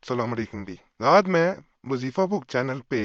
السلام علیکم جی۔ آج میں وظیفہ بک چینل پہ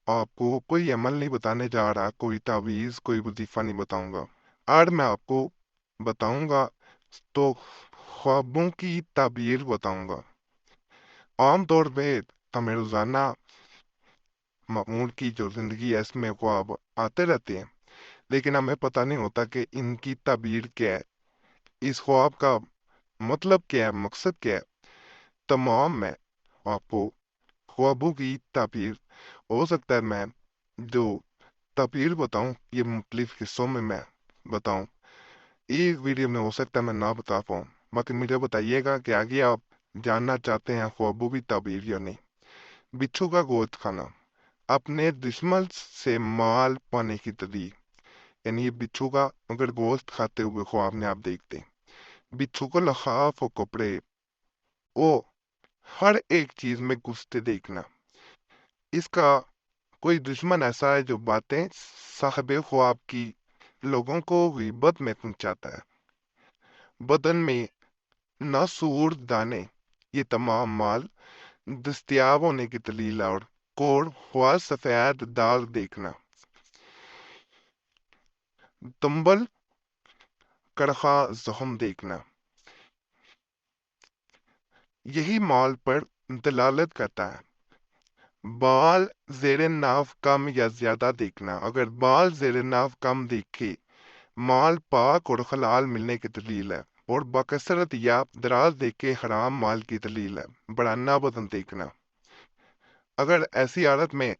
آپ کو کوئی عمل نہیں بتانے جا رہا، کوئی تعویذ، کوئی وظیفہ نہیں بتاؤں گا۔ آج میں آپ کو بتاؤں گا تو خوابوں کی تعبیر بتاؤں گا۔ عام طور پہ ہمیں روزانہ معمول کی جو زندگی ہے اس میں خواب آتے رہتے ہیں، لیکن ہمیں پتہ نہیں ہوتا کہ ان کی تعبیر کیا ہے، اس خواب کا مطلب کیا ہے، مقصد کیا ہے۔ تمام میں آپ کو خوابوں کی تعبیر ہو سکتا ہے میں جو تعبیر بتاؤں یہ مختلف حصوں میں بتاؤں، ایک ویڈیو میں ہو سکتا ہے میں نہ بتا پاؤں۔ باقی مجھے بتائیے گا کہ آگے آپ جاننا چاہتے ہیں خوابوں کی تعبیر یا نہیں۔ بچھو کا گوشت کھانا، اپنے دشمن سے مال پانے کی دلیل، یعنی یہ بچھو کا اگر گوشت کھاتے ہوئے خواب میں آپ دیکھتے ہیں، بچھو کو لحاف و کپڑے او ہر ایک چیز میں گھستے دیکھنا، اس کا کوئی دشمن ایسا ہے جو باتیں صاحب خواب کی لوگوں کو غیبت میں پہنچاتا ہے۔ بدن میں ناسور دانے، یہ تمام مال دستیاب ہونے کی دلیل ہے۔ اور کوڑ ہوا سفید داغ دیکھنا، تنبل کڑخا زخم دیکھنا، یہی مال پر دلالت کرتا ہے۔ بال زیر ناف کم یا زیادہ دیکھنا، اگر بال زیر ناف کم دیکھے مال پاک اور حلال ملنے کی دلیل ہے، اور بکثرت یا دراز دیکھے حرام مال کی دلیل ہے۔ بڑھانا بدن دیکھنا، اگر ایسی حالت میں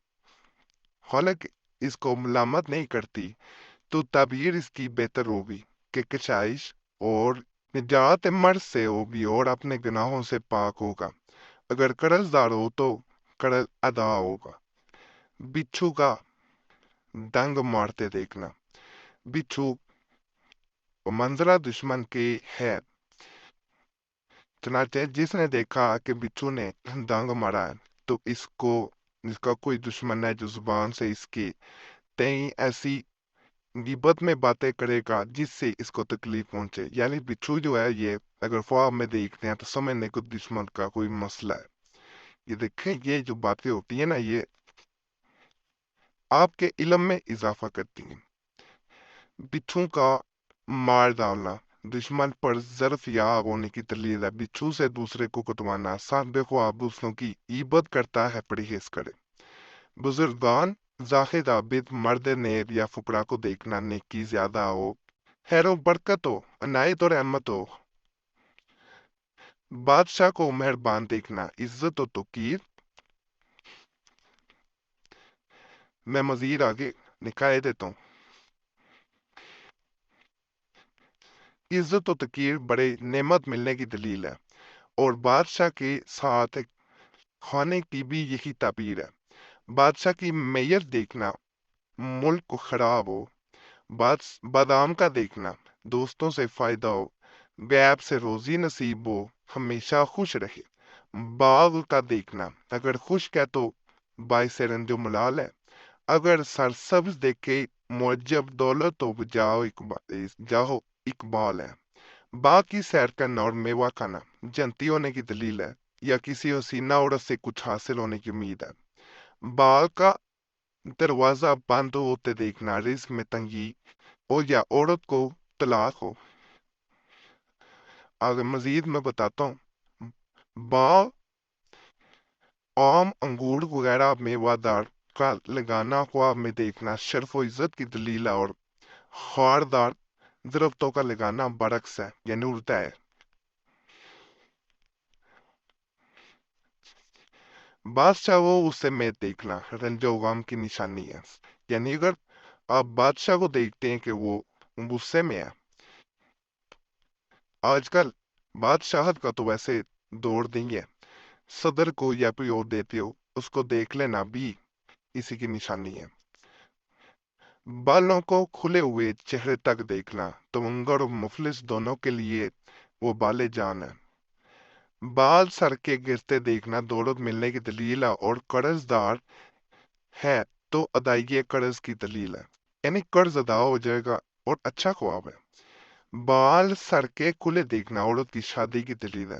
حالانکہ اس کو ملامت نہیں کرتی تو تعبیر اس کی بہتر ہوگی کہ کشائش اور نجات مرض سے ہوگی اور اپنے گناہوں سے پاک ہوگا۔ اگر قرض دار ہو تو قرض ادا ہوگا۔ بچھو کا ڈنگ مارتے دیکھنا، بچھو منظرہ دشمن کے ہے، چنانچہ جس نے دیکھا کہ بچھو نے ڈنگ مارا ہے تو اس کا کوئی دشمن ہے جو زبان سے اس کے تئیں ایسی غیبت میں باتیں کرے گا جس سے اس کو تکلیف پہنچے۔ یعنی بچھو جو ہے یہ اگر خواب میں دیکھتے ہیں تو سمجھنے کو دشمن کا کوئی مسئلہ ہے۔ یہ دیکھیں یہ جو باتیں ہوتی ہیں نا یہ آپ کے علم میں اضافہ کرتی ہیں۔ بچھو کا مار ڈالنا دشمن پر ظرف یاب ہونے کی دلیل ہے۔ بچھو سے دوسرے کو کٹوانا، صاحب خواب دوسروں کی غیبت کرتا ہے، پرہیز کرے۔ بزرگان زاہد عابد مرد نیب یا فقراء کو دیکھنا، نیکی زیادہ ہو، خیر و برکت ہو، عنایت اور رحمت ہو۔ بادشاہ کو مہربان دیکھنا، عزت و توقیر۔ میں مزید آگے نکال دیتا ہوں۔ عزت و توقیر بڑے نعمت ملنے کی دلیل ہے، اور بادشاہ کے ساتھ کھانے کی بھی یہی تعبیر ہے۔ بادشاہ کی میت دیکھنا، ملک کو خراب ہو۔ بادام کا دیکھنا، دوستوں سے فائدہ ہو، غیب سے روزی نصیب ہو، ہمیشہ خوش رہے۔ باغ کا دیکھنا، اگر خشک ہے تو باعث رنج و ملال ہے، اگر سرسبز دیکھے معجب دولت ہو جاہو اقبال ہے۔ باغ کی سیر کرنا اور میوہ کھانا جنتی ہونے کی دلیل ہے یا کسی حسینہ عورت سے کچھ حاصل ہونے کی امید ہے۔ باغ کا دروازہ بند ہوتے دیکھنا، رزق میں تنگی ہو یا عورت کو طلاق ہو۔ آگے مزید میں بتاتا ہوں۔ باغ آم، انگور وغیرہ میوہ دار کا لگانا خواب میں دیکھنا شرف و عزت کی دلیل ہے، اور خاردار درختوں کا لگانا برعکس ہے، یعنی الٹا ہے۔ بادشاہ وہ اسے میں دیکھنا رنج و غم کی نشانی ہے، یعنی اگر آپ بادشاہ کو دیکھتے ہیں کہ وہ غصے میں ہے۔ آج کل بادشاہت کا تو ویسے دور نہیں ہے، صدر کو یا کوئی اور دیتے ہو اس کو دیکھ لینا بھی اسی کی نشانی ہے۔ بالوں کو کھلے ہوئے چہرے تک دیکھنا، تمنگر اور مفلس دونوں کے لیے وہ بال جان ہے۔ بال سر کے گرتے دیکھنا دولت ملنے کی دلیل ہے، اور قرض دار ہے تو ادائیگی قرض کی دلیل ہے، یعنی قرض ادا ہو جائے گا اور اچھا خواب ہے۔ بال سر کے کھلے دیکھنا عورت کی شادی کی دلیل ہے۔